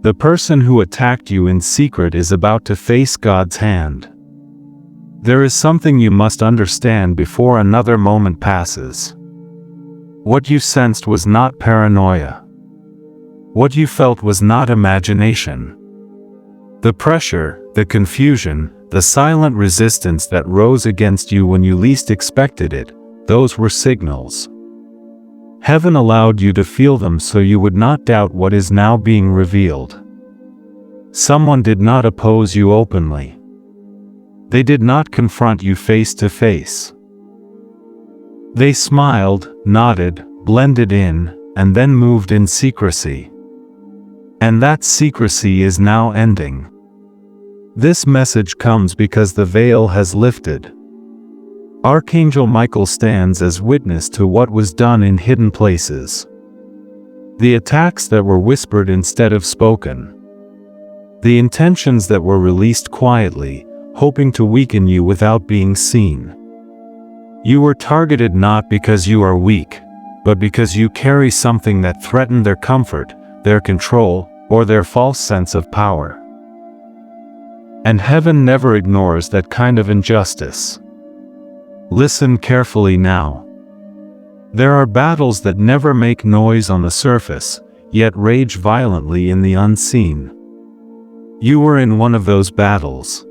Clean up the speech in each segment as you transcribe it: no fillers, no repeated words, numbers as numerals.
The person who attacked you in secret is about to face God's hand. There is something you must understand before another moment passes. What you sensed was not paranoia. What you felt was not imagination. The pressure, the confusion, the silent resistance that rose against you when you least expected it, those were signals. Heaven allowed you to feel them so you would not doubt what is now being revealed. Someone did not oppose you openly. They did not confront you face to face. They smiled, nodded, blended in, and then moved in secrecy. And that secrecy is now ending. This message comes because the veil has lifted. Archangel Michael stands as witness to what was done in hidden places. The attacks that were whispered instead of spoken. The intentions that were released quietly, hoping to weaken you without being seen. You were targeted not because you are weak, but because you carry something that threatened their comfort, their control, or their false sense of power. And heaven never ignores that kind of injustice. Listen carefully now. There are battles that never make noise on the surface, yet rage violently in the unseen. You were in one of those battles.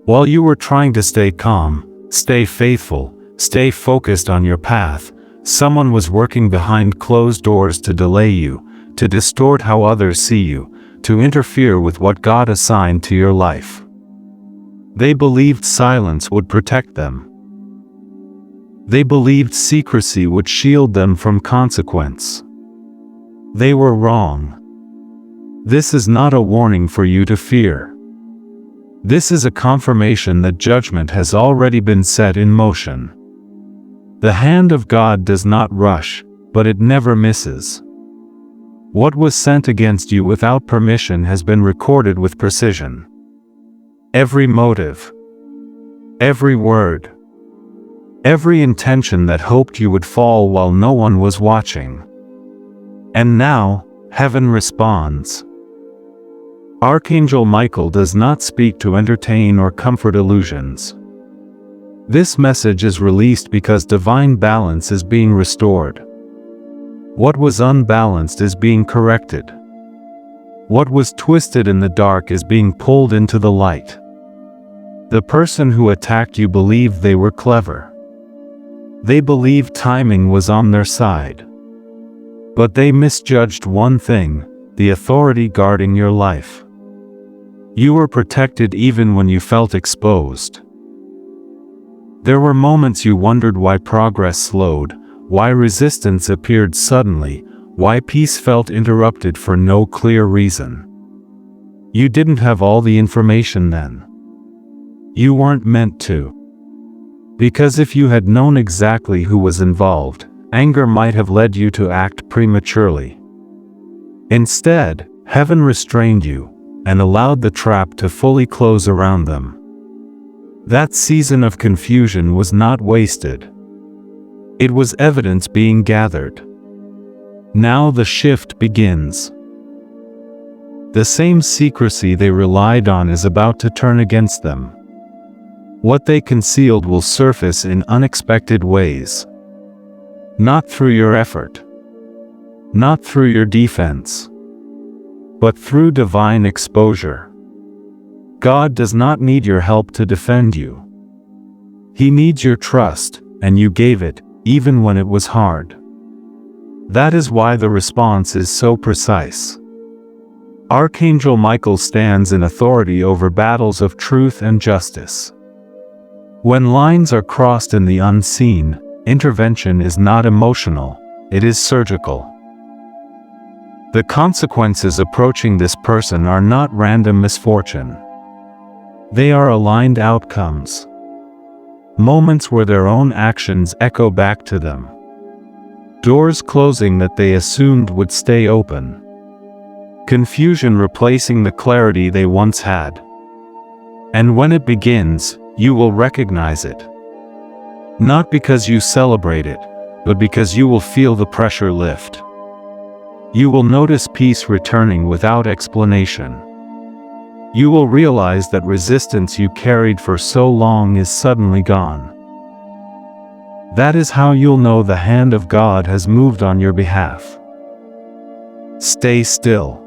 While you were trying to stay calm, stay faithful, stay focused on your path, someone was working behind closed doors to delay you, to distort how others see you, to interfere with what God assigned to your life. They believed silence would protect them. They believed secrecy would shield them from consequence. They were wrong. This is not a warning for you to fear. This is a confirmation that judgment has already been set in motion. The hand of God does not rush, but it never misses. What was sent against you without permission has been recorded with precision. Every motive, every word, every intention that hoped you would fall while no one was watching. And now, heaven responds. Archangel Michael does not speak to entertain or comfort illusions. This message is released because divine balance is being restored. What was unbalanced is being corrected. What was twisted in the dark is being pulled into the light. The person who attacked you believed they were clever. They believed timing was on their side. But they misjudged one thing: the authority guarding your life. You were protected even when you felt exposed. There were moments you wondered why progress slowed, why resistance appeared suddenly, why peace felt interrupted for no clear reason. You didn't have all the information then. You weren't meant to. Because if you had known exactly who was involved, anger might have led you to act prematurely. Instead, heaven restrained you and allowed the trap to fully close around them. That season of confusion was not wasted. It was evidence being gathered. Now the shift begins. The same secrecy they relied on is about to turn against them. What they concealed will surface in unexpected ways. Not through your effort. Not through your defense. But through divine exposure. God does not need your help to defend you. He needs your trust, and you gave it, even when it was hard. That is why the response is so precise. Archangel Michael stands in authority over battles of truth and justice. When lines are crossed in the unseen, intervention is not emotional, it is surgical. The consequences approaching this person are not random misfortune. They are aligned outcomes. Moments where their own actions echo back to them. Doors closing that they assumed would stay open. Confusion replacing the clarity they once had. And when it begins, you will recognize it. Not because you celebrate it, but because you will feel the pressure lift. You will notice peace returning without explanation. You will realize that resistance you carried for so long is suddenly gone. That is how you'll know the hand of God has moved on your behalf. Stay still.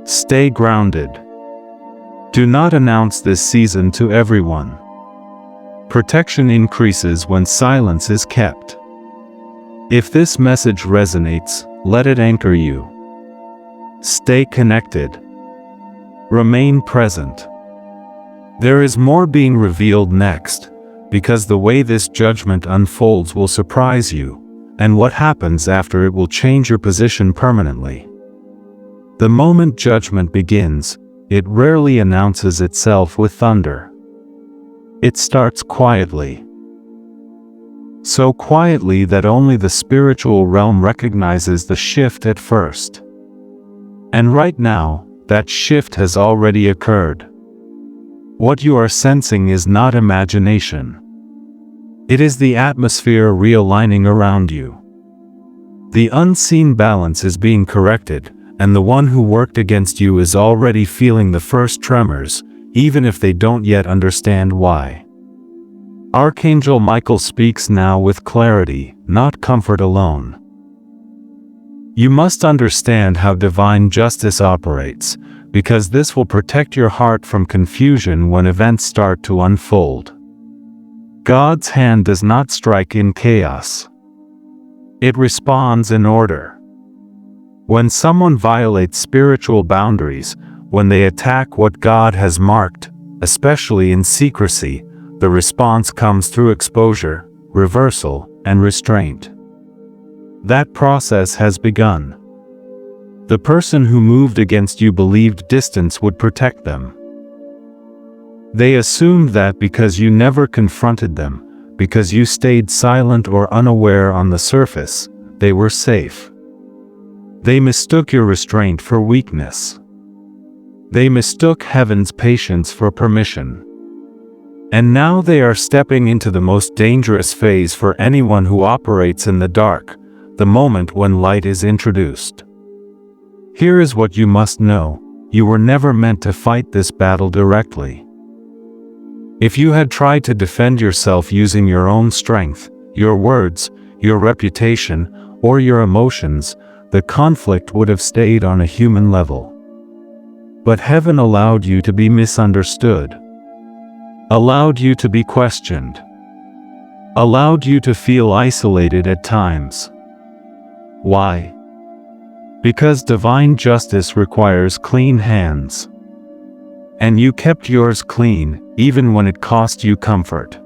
Stay grounded. Do not announce this season to everyone. Protection increases when silence is kept. If this message resonates, let it anchor you. Stay connected. Remain present. There is more being revealed next, because the way this judgment unfolds will surprise you, and what happens after it will change your position permanently. The moment judgment begins, it rarely announces itself with thunder. It starts quietly. So quietly that only the spiritual realm recognizes the shift at first. And right now, that shift has already occurred. What you are sensing is not imagination. It is the atmosphere realigning around you. The unseen balance is being corrected, and the one who worked against you is already feeling the first tremors, even if they don't yet understand why. Archangel Michael speaks now with clarity, not comfort alone. You must understand how divine justice operates, because this will protect your heart from confusion when events start to unfold. God's hand does not strike in chaos. It responds in order. When someone violates spiritual boundaries, when they attack what God has marked, especially in secrecy, the response comes through exposure, reversal, and restraint. That process has begun. The person who moved against you believed distance would protect them. They assumed that because you never confronted them, because you stayed silent or unaware on the surface, they were safe. They mistook your restraint for weakness. They mistook heaven's patience for permission. And now they are stepping into the most dangerous phase for anyone who operates in the dark, the moment when light is introduced. Here is what you must know: you were never meant to fight this battle directly. If you had tried to defend yourself using your own strength, your words, your reputation, or your emotions, the conflict would have stayed on a human level. But heaven allowed you to be misunderstood, allowed you to be questioned, allowed you to feel isolated at times. Why? Because divine justice requires clean hands. And you kept yours clean, even when it cost you comfort.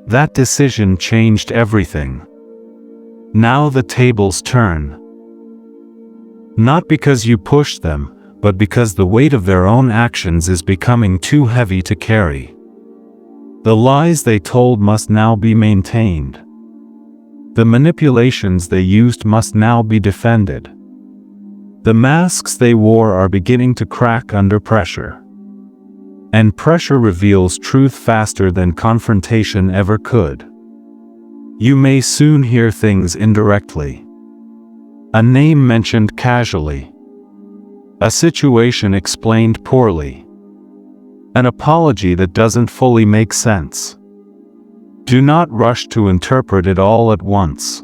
That decision changed everything. Now the tables turn. Not because you pushed them, but because the weight of their own actions is becoming too heavy to carry. The lies they told must now be maintained. The manipulations they used must now be defended. The masks they wore are beginning to crack under pressure. And pressure reveals truth faster than confrontation ever could. You may soon hear things indirectly. A name mentioned casually. A situation explained poorly. An apology that doesn't fully make sense. Do not rush to interpret it all at once.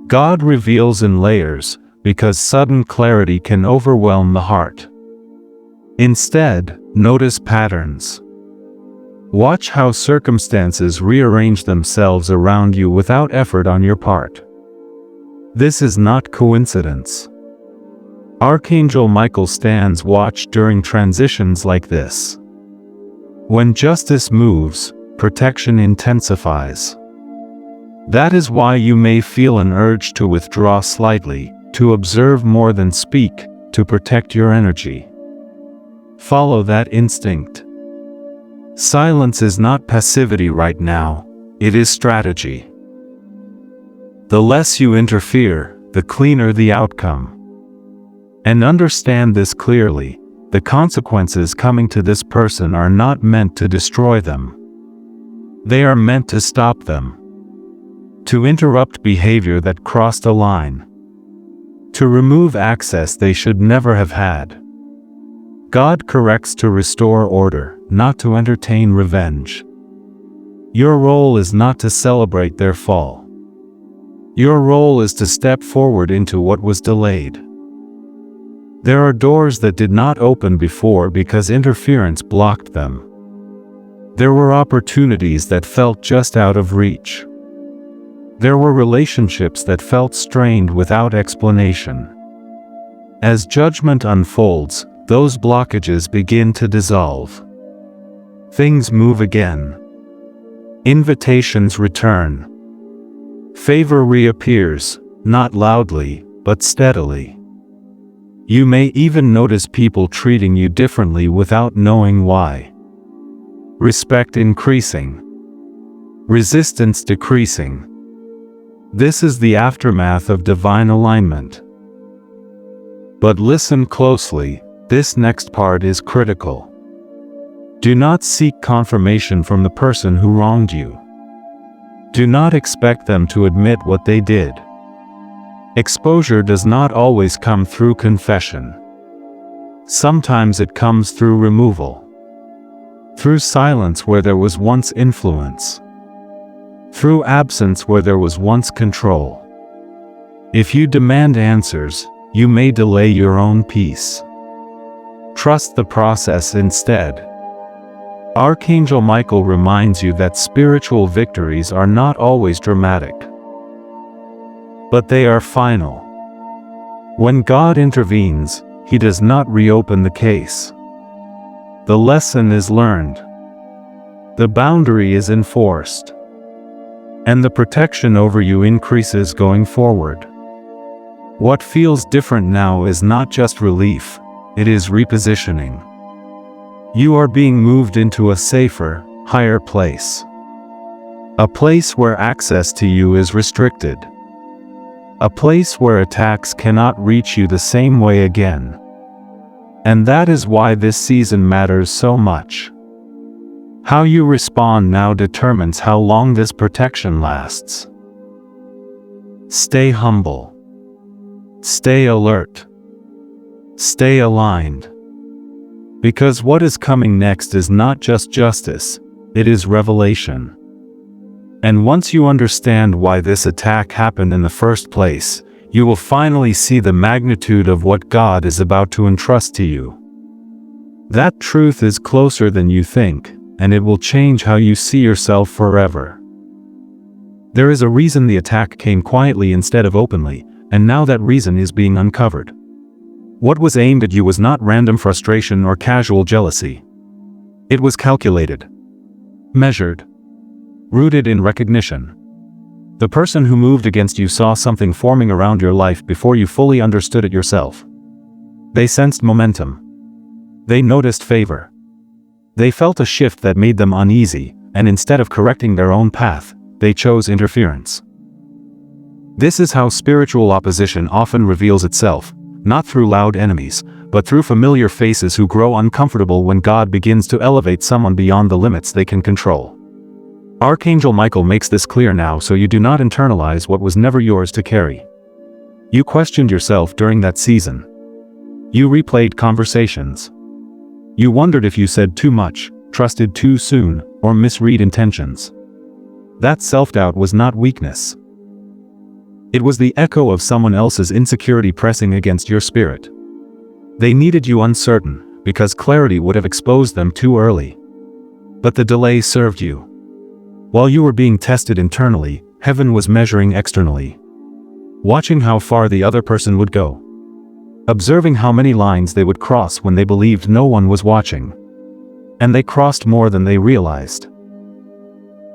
God reveals in layers, because sudden clarity can overwhelm the heart. Instead, notice patterns. Watch how circumstances rearrange themselves around you without effort on your part. This is not coincidence. Archangel Michael stands watch during transitions like this. When justice moves, protection intensifies. That is why you may feel an urge to withdraw slightly, to observe more than speak, to protect your energy. Follow that instinct. Silence is not passivity right now, it is strategy. The less you interfere, the cleaner the outcome. And understand this clearly: the consequences coming to this person are not meant to destroy them. They are meant to stop them. To interrupt behavior that crossed a line. to remove access they should never have had. God corrects to restore order, not to entertain revenge. Your role is not to celebrate their fall. Your role is to step forward into what was delayed. There are doors that did not open before because interference blocked them. There were opportunities that felt just out of reach. There were relationships that felt strained without explanation. As judgment unfolds, those blockages begin to dissolve. Things move again. Invitations return. Favor reappears, not loudly, but steadily. You may even notice people treating you differently without knowing why. Respect increasing. Resistance decreasing. This is the aftermath of divine alignment. But listen closely, this next part is critical. Do not seek confirmation from the person who wronged you. Do not expect them to admit what they did. Exposure does not always come through confession. Sometimes it comes through removal. Through silence where there was once influence. Through absence where there was once control. If you demand answers, you may delay your own peace. Trust the process instead. Archangel Michael reminds you that spiritual victories are not always dramatic. But they are final. When God intervenes, He does not reopen the case. The lesson is learned. The boundary is enforced. And the protection over you increases going forward. What feels different now is not just relief, it is repositioning. You are being moved into a safer, higher place. A place where access to you is restricted. A place where attacks cannot reach you the same way again. And that is why this season matters so much. How you respond now determines how long this protection lasts. Stay humble. Stay alert. Stay aligned. Because what is coming next is not just justice, it is revelation. And once you understand why this attack happened in the first place, you will finally see the magnitude of what God is about to entrust to you. That truth is closer than you think, and it will change how you see yourself forever. There is a reason the attack came quietly instead of openly, and now that reason is being uncovered. What was aimed at you was not random frustration or casual jealousy. It was calculated, measured, rooted in recognition. The person who moved against you saw something forming around your life before you fully understood it yourself. They sensed momentum. They noticed favor. They felt a shift that made them uneasy, and instead of correcting their own path, they chose interference. This is how spiritual opposition often reveals itself, not through loud enemies, but through familiar faces who grow uncomfortable when God begins to elevate someone beyond the limits they can control. Archangel Michael makes this clear now so you do not internalize what was never yours to carry. You questioned yourself during that season. You replayed conversations. You wondered if you said too much, trusted too soon, or misread intentions. That self-doubt was not weakness. It was the echo of someone else's insecurity pressing against your spirit. They needed you uncertain, because clarity would have exposed them too early. But the delay served you. While you were being tested internally, heaven was measuring externally. Watching how far the other person would go. Observing how many lines they would cross when they believed no one was watching. And they crossed more than they realized.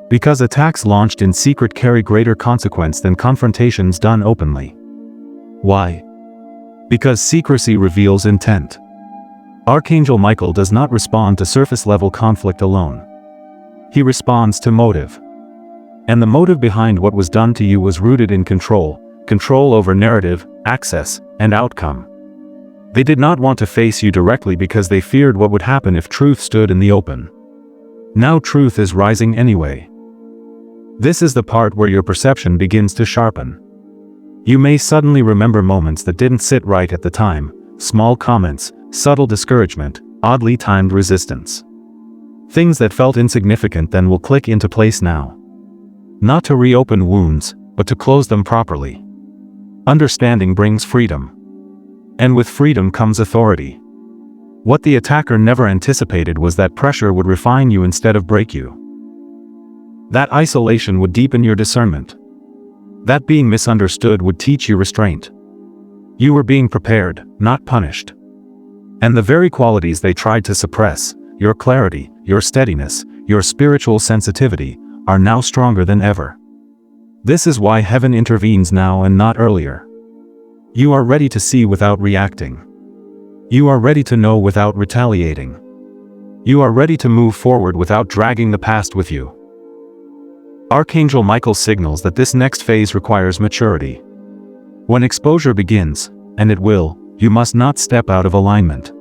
Because attacks launched in secret carry greater consequence than confrontations done openly. Why? Because secrecy reveals intent. Archangel Michael does not respond to surface-level conflict alone. He responds to motive. And the motive behind what was done to you was rooted in control over narrative, access, and outcome. They did not want to face you directly because they feared what would happen if truth stood in the open. Now truth is rising anyway. This is the part where your perception begins to sharpen. You may suddenly remember moments that didn't sit right at the time, small comments, subtle discouragement, oddly timed resistance. Things that felt insignificant then will click into place now. Not to reopen wounds, but to close them properly. Understanding brings freedom. And with freedom comes authority. What the attacker never anticipated was that pressure would refine you instead of break you. That isolation would deepen your discernment. That being misunderstood would teach you restraint. You were being prepared, not punished. And the very qualities they tried to suppress, your clarity, your steadiness, your spiritual sensitivity, are now stronger than ever. This is why heaven intervenes now and not earlier. You are ready to see without reacting. You are ready to know without retaliating. You are ready to move forward without dragging the past with you. Archangel Michael signals that this next phase requires maturity. When exposure begins, and it will, you must not step out of alignment.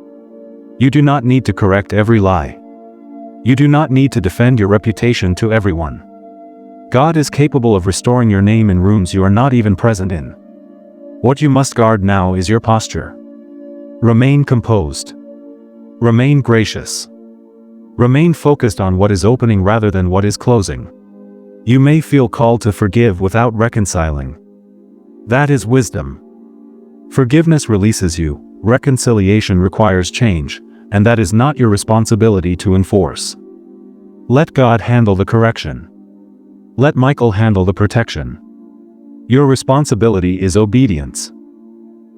You do not need to correct every lie. You do not need to defend your reputation to everyone. God is capable of restoring your name in rooms you are not even present in. What you must guard now is your posture. Remain composed. Remain gracious. Remain focused on what is opening rather than what is closing. You may feel called to forgive without reconciling. That is wisdom. Forgiveness releases you, reconciliation requires change, and that is not your responsibility to enforce. Let God handle the correction. Let Michael handle the protection. Your responsibility is obedience.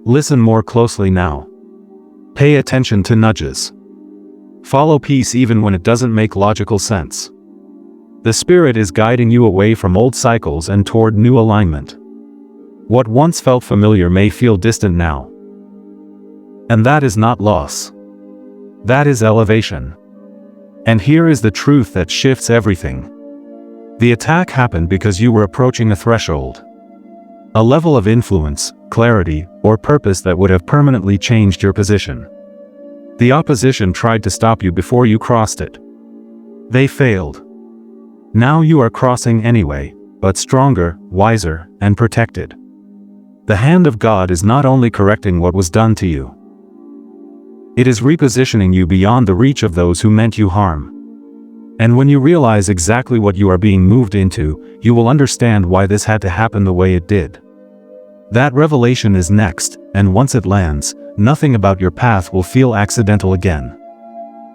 Listen more closely now. Pay attention to nudges. Follow peace even when it doesn't make logical sense. The Spirit is guiding you away from old cycles and toward new alignment. What once felt familiar may feel distant now. And that is not loss. That is elevation. And here is the truth that shifts everything. The attack happened because you were approaching a threshold. A level of influence, clarity, or purpose that would have permanently changed your position. The opposition tried to stop you before you crossed it. They failed. Now you are crossing anyway, but stronger, wiser, and protected. The hand of God is not only correcting what was done to you. It is repositioning you beyond the reach of those who meant you harm. And when you realize exactly what you are being moved into, you will understand why this had to happen the way it did. That revelation is next, and once it lands, nothing about your path will feel accidental again.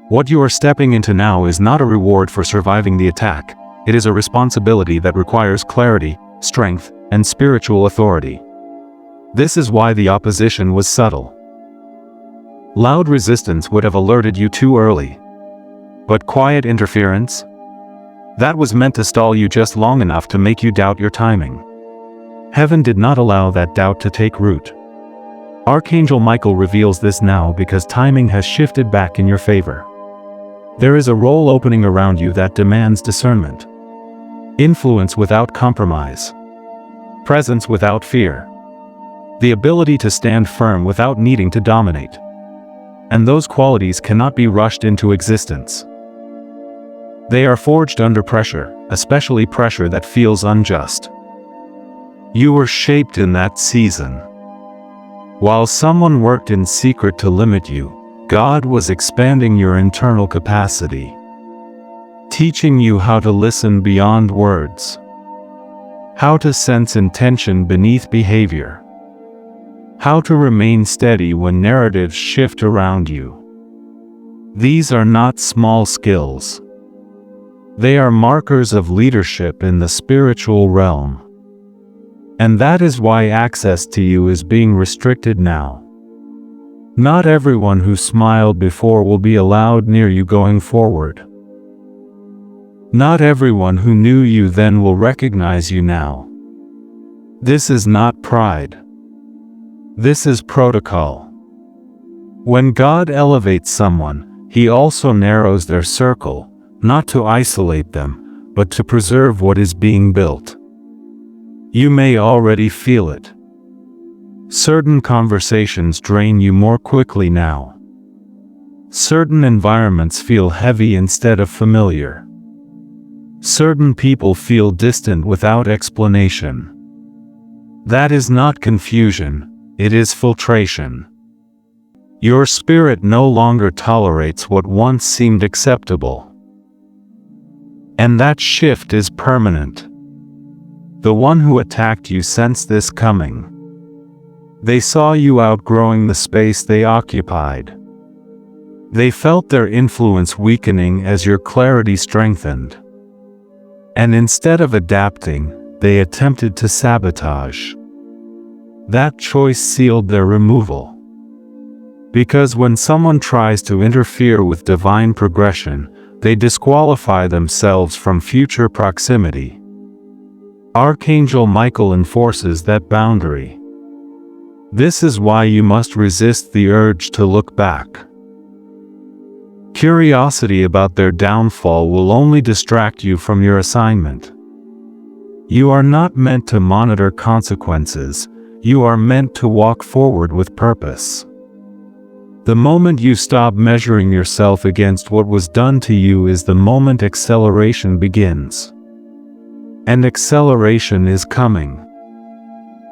What you are stepping into now is not a reward for surviving the attack. It is a responsibility that requires clarity, strength, and spiritual authority. This is why the opposition was subtle. Loud resistance would have alerted you too early. But quiet interference? That was meant to stall you just long enough to make you doubt your timing. Heaven did not allow that doubt to take root. Archangel Michael reveals this now because timing has shifted back in your favor. There is a role opening around you that demands discernment. Influence without compromise. Presence without fear. The ability to stand firm without needing to dominate. And those qualities cannot be rushed into existence. They are forged under pressure, especially pressure that feels unjust. You were shaped in that season. While someone worked in secret to limit you, God was expanding your internal capacity. Teaching you how to listen beyond words. How to sense intention beneath behavior. How to remain steady when narratives shift around you. These are not small skills. They are markers of leadership in the spiritual realm. And that is why access to you is being restricted now. Not everyone who smiled before will be allowed near you going forward. Not everyone who knew you then will recognize you now. This is not pride. This is protocol. When God elevates someone, He also narrows their circle, not to isolate them, but to preserve what is being built. You may already feel it. Certain conversations drain you more quickly now. Certain environments feel heavy instead of familiar. Certain people feel distant without explanation. That is not confusion, it is filtration. Your spirit no longer tolerates what once seemed acceptable. And that shift is permanent. The one who attacked you sensed this coming. They saw you outgrowing the space they occupied. They felt their influence weakening as your clarity strengthened. And instead of adapting, they attempted to sabotage. That choice sealed their removal. Because when someone tries to interfere with divine progression, they disqualify themselves from future proximity. Archangel Michael enforces that boundary. This is why you must resist the urge to look back. Curiosity about their downfall will only distract you from your assignment. You are not meant to monitor consequences, you are meant to walk forward with purpose. The moment you stop measuring yourself against what was done to you is the moment acceleration begins. And acceleration is coming.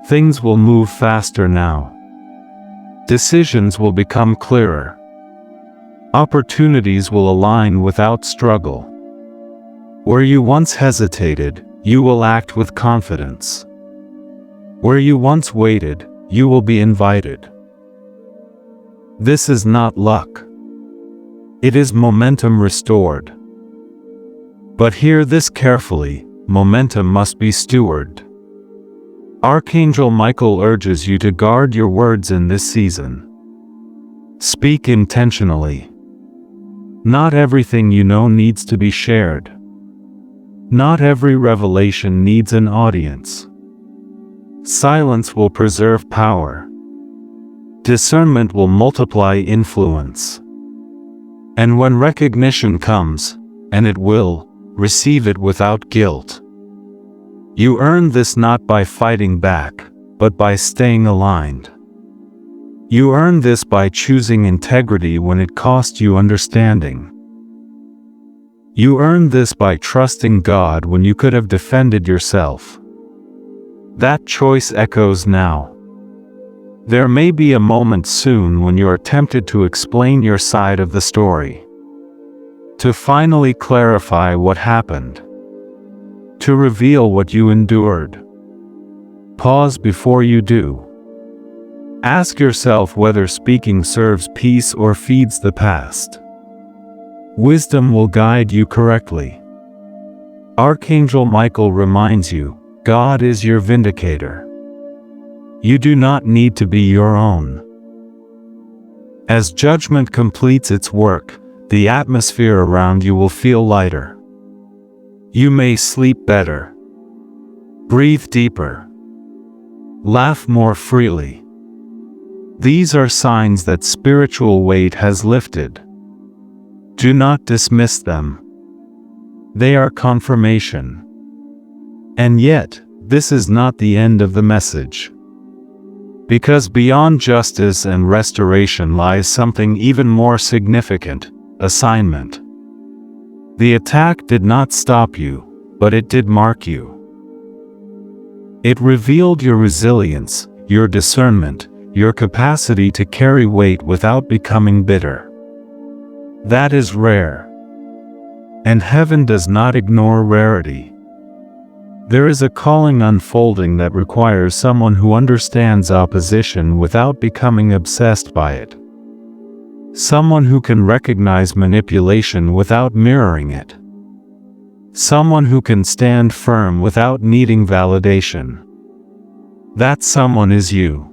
Things will move faster now. Decisions will become clearer. Opportunities will align without struggle. Where you once hesitated, you will act with confidence. Where you once waited, you will be invited. This is not luck. It is momentum restored. But hear this carefully, momentum must be stewarded. Archangel Michael urges you to guard your words in this season. Speak intentionally. Not everything you know needs to be shared. Not every revelation needs an audience. Silence will preserve power. Discernment will multiply influence. And when recognition comes, and it will, receive it without guilt. You earn this not by fighting back, but by staying aligned. You earn this by choosing integrity when it cost you understanding. You earn this by trusting God when you could have defended yourself. That choice echoes now. There may be a moment soon when you are tempted to explain your side of the story. To finally clarify what happened. To reveal what you endured. Pause before you do. Ask yourself whether speaking serves peace or feeds the past. Wisdom will guide you correctly. Archangel Michael reminds you, God is your vindicator. You do not need to be your own. As judgment completes its work, the atmosphere around you will feel lighter. You may sleep better. Breathe deeper. Laugh more freely. These are signs that spiritual weight has lifted. Do not dismiss them. They are confirmation. And yet, this is not the end of the message. Because beyond justice and restoration lies something even more significant, assignment. The attack did not stop you, but it did mark you. It revealed your resilience, your discernment, your capacity to carry weight without becoming bitter. That is rare. And heaven does not ignore rarity. There is a calling unfolding that requires someone who understands opposition without becoming obsessed by it. Someone who can recognize manipulation without mirroring it. Someone who can stand firm without needing validation. That someone is you.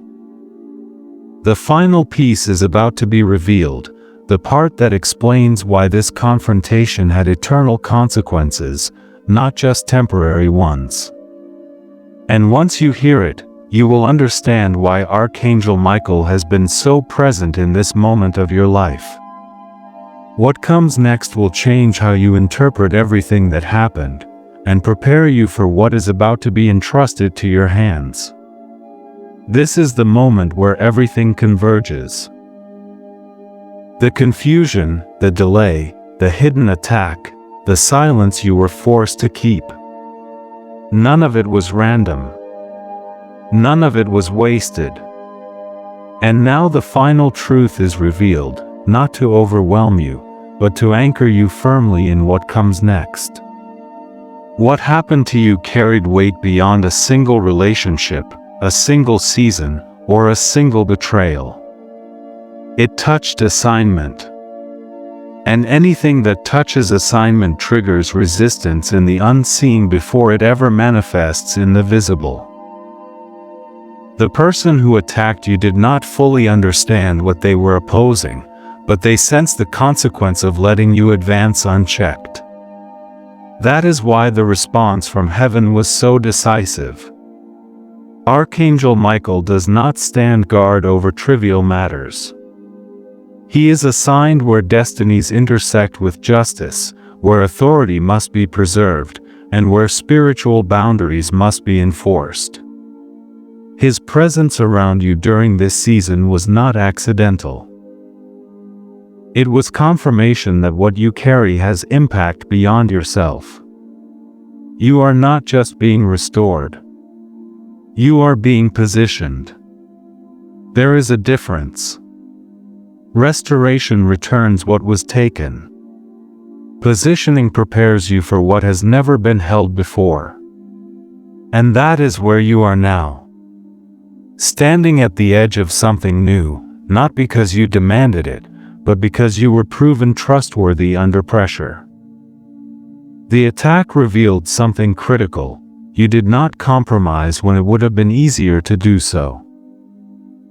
The final piece is about to be revealed, the part that explains why this confrontation had eternal consequences, not just temporary ones. And once you hear it, you will understand why Archangel Michael has been so present in this moment of your life. What comes next will change how you interpret everything that happened, and prepare you for what is about to be entrusted to your hands. This is the moment where everything converges. The confusion, the delay, the hidden attack, the silence you were forced to keep. None of it was random. None of it was wasted. And now the final truth is revealed, not to overwhelm you, but to anchor you firmly in what comes next. What happened to you carried weight beyond a single relationship, a single season, or a single betrayal. It touched assignment. And anything that touches assignment triggers resistance in the unseen before it ever manifests in the visible. The person who attacked you did not fully understand what they were opposing, but they sensed the consequence of letting you advance unchecked. That is why the response from heaven was so decisive. Archangel Michael does not stand guard over trivial matters. He is assigned where destinies intersect with justice, where authority must be preserved, and where spiritual boundaries must be enforced. His presence around you during this season was not accidental. It was confirmation that what you carry has impact beyond yourself. You are not just being restored. You are being positioned. There is a difference. Restoration returns what was taken. Positioning prepares you for what has never been held before. And that is where you are now. Standing at the edge of something new, not because you demanded it, but because you were proven trustworthy under pressure. The attack revealed something critical. You did not compromise when it would have been easier to do so.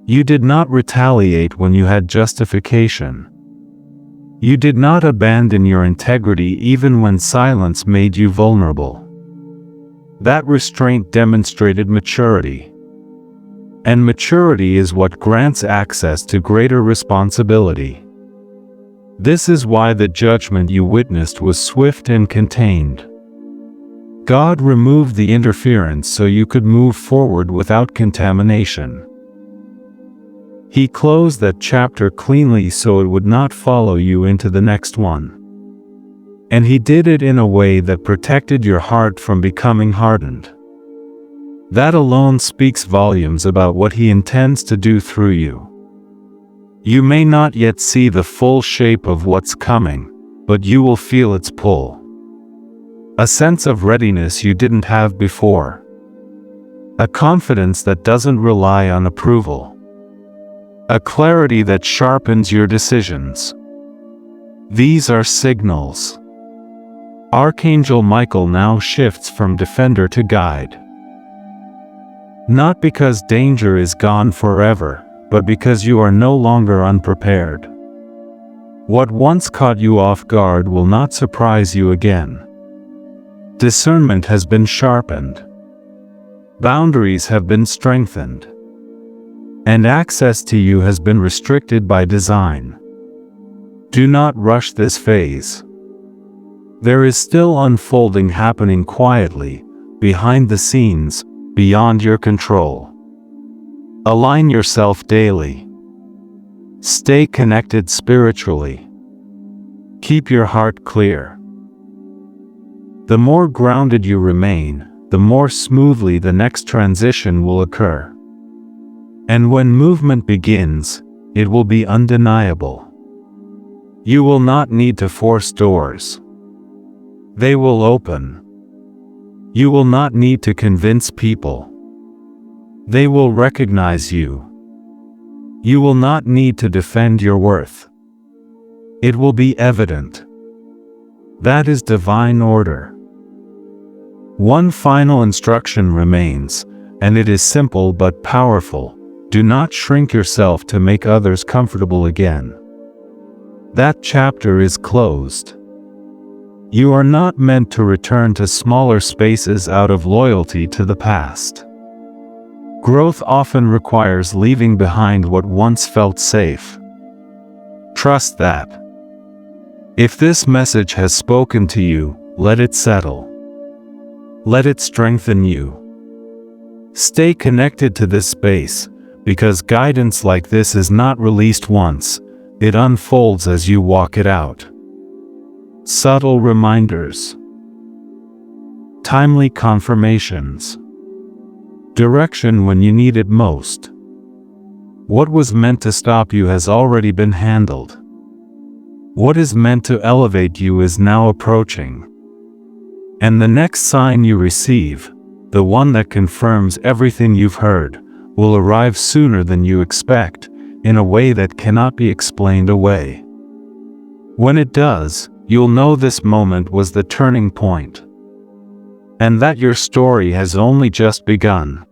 You did not retaliate when you had justification. You did not abandon your integrity even when silence made you vulnerable. That restraint demonstrated maturity. And maturity is what grants access to greater responsibility. This is why the judgment you witnessed was swift and contained. God removed the interference so you could move forward without contamination. He closed that chapter cleanly so it would not follow you into the next one. And He did it in a way that protected your heart from becoming hardened. That alone speaks volumes about what He intends to do through you. You may not yet see the full shape of what's coming, but you will feel its pull. A sense of readiness you didn't have before. A confidence that doesn't rely on approval. A clarity that sharpens your decisions. These are signals. Archangel Michael now shifts from defender to guide. Not because danger is gone forever, but because you are no longer unprepared. What once caught you off guard will not surprise you again. Discernment has been sharpened. Boundaries have been strengthened. And access to you has been restricted by design. Do not rush this phase. There is still unfolding happening quietly, behind the scenes, beyond your control. Align yourself daily. Stay connected spiritually. Keep your heart clear. The more grounded you remain, the more smoothly the next transition will occur. And when movement begins, it will be undeniable. You will not need to force doors. They will open. You will not need to convince people. They will recognize you. You will not need to defend your worth. It will be evident. That is divine order. One final instruction remains, and it is simple but powerful. Do not shrink yourself to make others comfortable again. That chapter is closed. You are not meant to return to smaller spaces out of loyalty to the past. Growth often requires leaving behind what once felt safe. Trust that. If this message has spoken to you, let it settle. Let it strengthen you. Stay connected to this space, because guidance like this is not released once, it unfolds as you walk it out. Subtle reminders. Timely confirmations. Direction when you need it most. What was meant to stop you has already been handled. What is meant to elevate you is now approaching. And the next sign you receive, the one that confirms everything you've heard, will arrive sooner than you expect, in a way that cannot be explained away. When it does, you'll know this moment was the turning point, and that your story has only just begun.